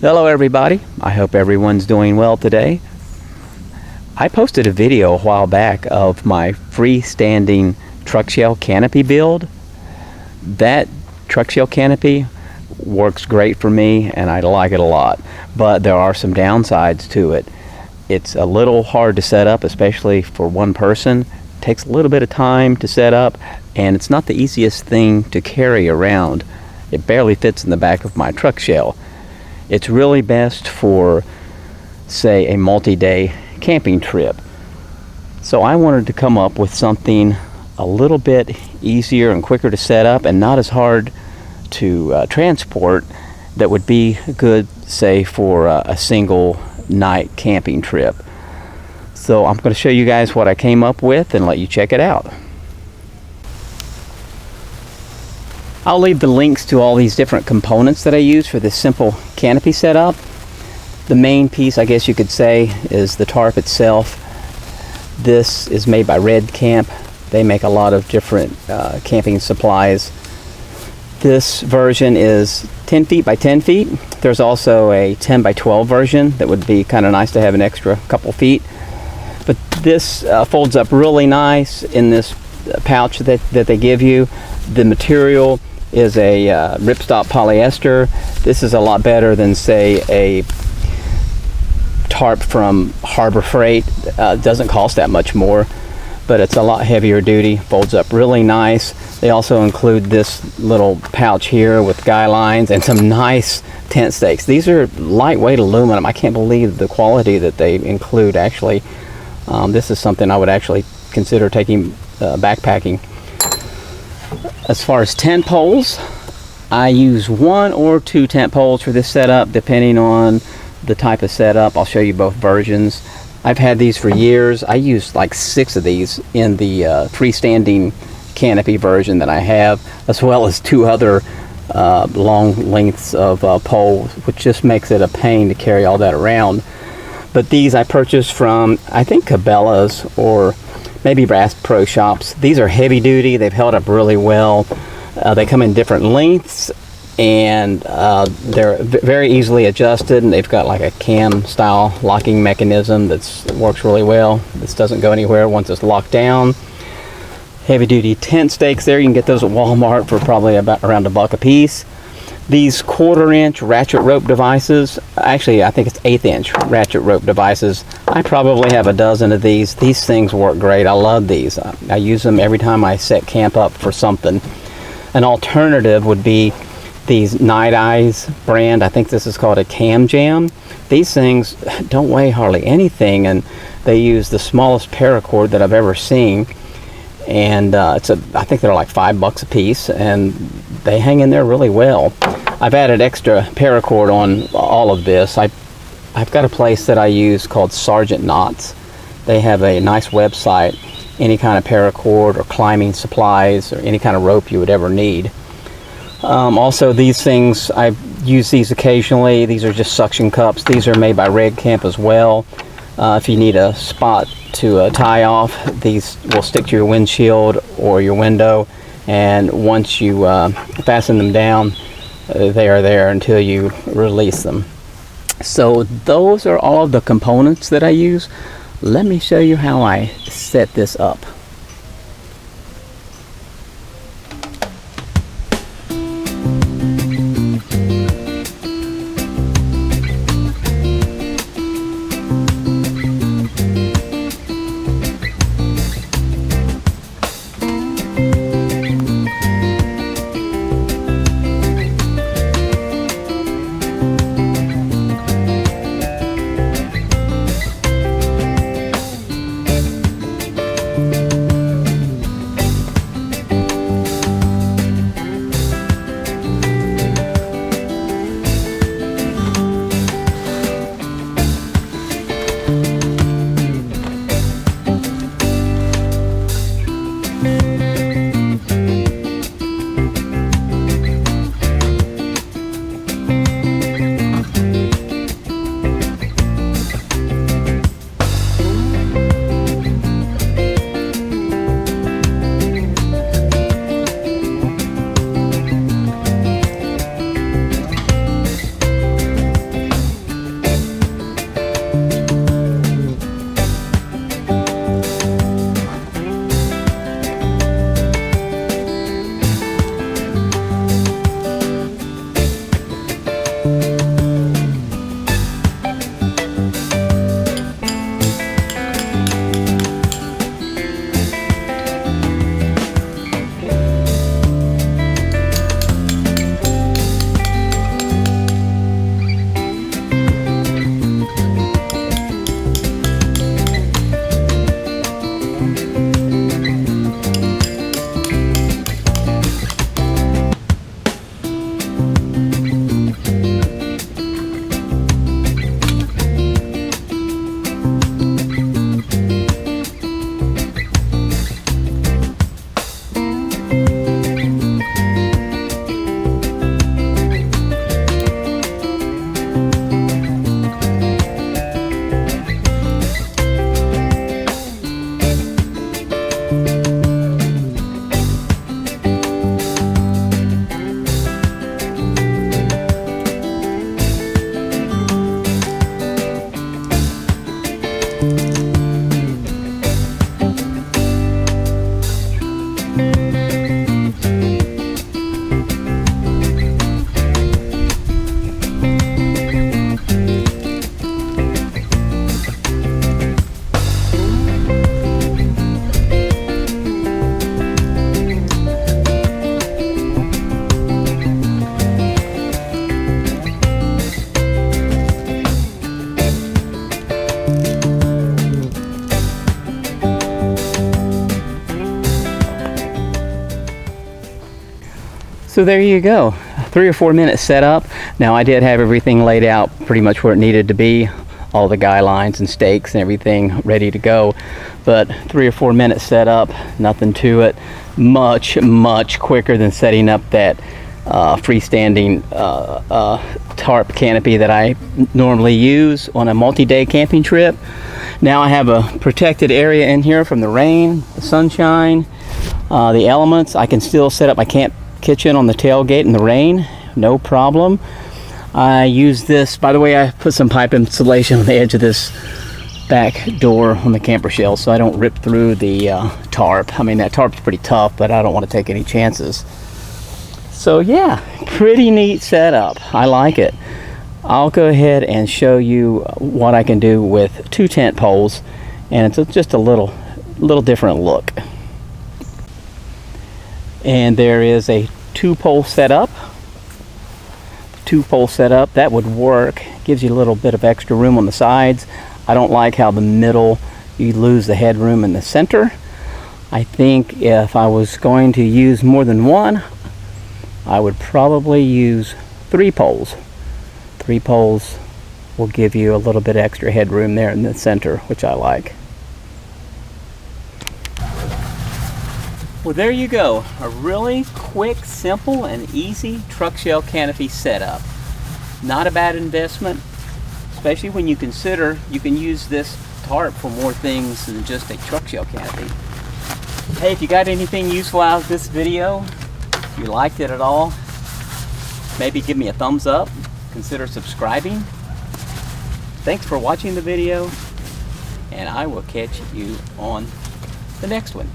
Hello everybody, I hope everyone's doing well today. I posted a video a while back of my freestanding truck shell canopy build. That truck shell canopy works great for me and I like it a lot, but there are some downsides to it. It's a little hard to set up, especially for one person. It takes a little bit of time to set up and it's not the easiest thing to carry around. It barely fits in the back of my truck shell. It's really best for, say, a multi-day camping trip. So I wanted to come up with something a little bit easier and quicker to set up and not as hard to transport that would be good, say, for a single night camping trip. So I'm going to show you guys what I came up with and let you check it out. I'll leave the links to all these different components that I use for this simple canopy setup. The main piece, I guess you could say, is the tarp itself. This is made by Red Camp. They make a lot of different camping supplies. This version is 10 feet by 10 feet. There's also a 10 by 12 version that would be kind of nice to have an extra couple feet. But this folds up really nice in this pouch that they give you. The material is a ripstop polyester. This is a lot better than, say, a tarp from Harbor Freight. Doesn't cost that much more, but it's a lot heavier duty, folds up really nice. They also include this little pouch here with guy lines and some nice tent stakes. These are lightweight aluminum. I can't believe the quality that they include, actually. This is something I would actually consider taking backpacking. As far as tent poles, I use 1 or 2 tent poles for this setup, depending on the type of setup. I'll show you both versions. I've had these for years. I use like 6 of these in the freestanding canopy version that I have, as well as 2 other long lengths of pole, which just makes it a pain to carry all that around. But these I purchased from, I think, Cabela's or maybe Bass Pro Shops. These are heavy duty. They've held up really well. They come in different lengths and they're very easily adjusted, and they've got like a cam style locking mechanism that works really well. This doesn't go anywhere once it's locked down. Heavy duty tent stakes there. You can get those at Walmart for probably about around $1 a piece. These 1/4 inch ratchet rope devices, actually I think it's 1/8 inch ratchet rope devices. I probably have a dozen of these. These things work great. I love these. I use them every time I set camp up for something. An alternative would be these Night Eyes brand. I think this is called a Cam Jam. These things don't weigh hardly anything, and they use the smallest paracord that I've ever seen. And I think they're like $5 a piece, and they hang in there really well. I've added extra paracord on all of this. I've got a place that I use called Sergeant Knots. They have a nice website. Any kind of paracord or climbing supplies or any kind of rope you would ever need. Also, these things, I use these occasionally. These are just suction cups. These are made by Red Camp as well. If you need a spot to tie off, these will stick to your windshield or your window, and once you fasten them down, they are there until you release them. So those are all of the components that I use. Let me show you how I set this up. So there you go, 3 or 4 minute setup. Now I did have everything laid out pretty much where it needed to be, all the guy lines and stakes and everything ready to go. But 3 or 4 minute setup, nothing to it. Much quicker than setting up that freestanding tarp canopy that I normally use on a multi-day camping trip. Now I have a protected area in here from the rain, the sunshine, the elements. I can still set up my camp kitchen on the tailgate in the rain, no problem. I use this, by the way, I put some pipe insulation on the edge of this back door on the camper shell so I don't rip through the tarp. I mean, that tarp's pretty tough, but I don't want to take any chances. So yeah, pretty neat setup. I like it. I'll go ahead and show you what I can do with 2 tent poles, and it's just a little different look. And there is a 2-pole setup. 2-pole setup that would work. Gives you a little bit of extra room on the sides. I don't like how the middle, you lose the headroom in the center. I think if I was going to use more than one, I would probably use 3 poles. 3 poles will give you a little bit extra headroom there in the center, which I like. Well, there you go. A really quick, simple, and easy truck shell canopy setup. Not a bad investment, especially when you consider you can use this tarp for more things than just a truck shell canopy. Hey, if you got anything useful out of this video, if you liked it at all, maybe give me a thumbs up. Consider subscribing. Thanks for watching the video, and I will catch you on the next one.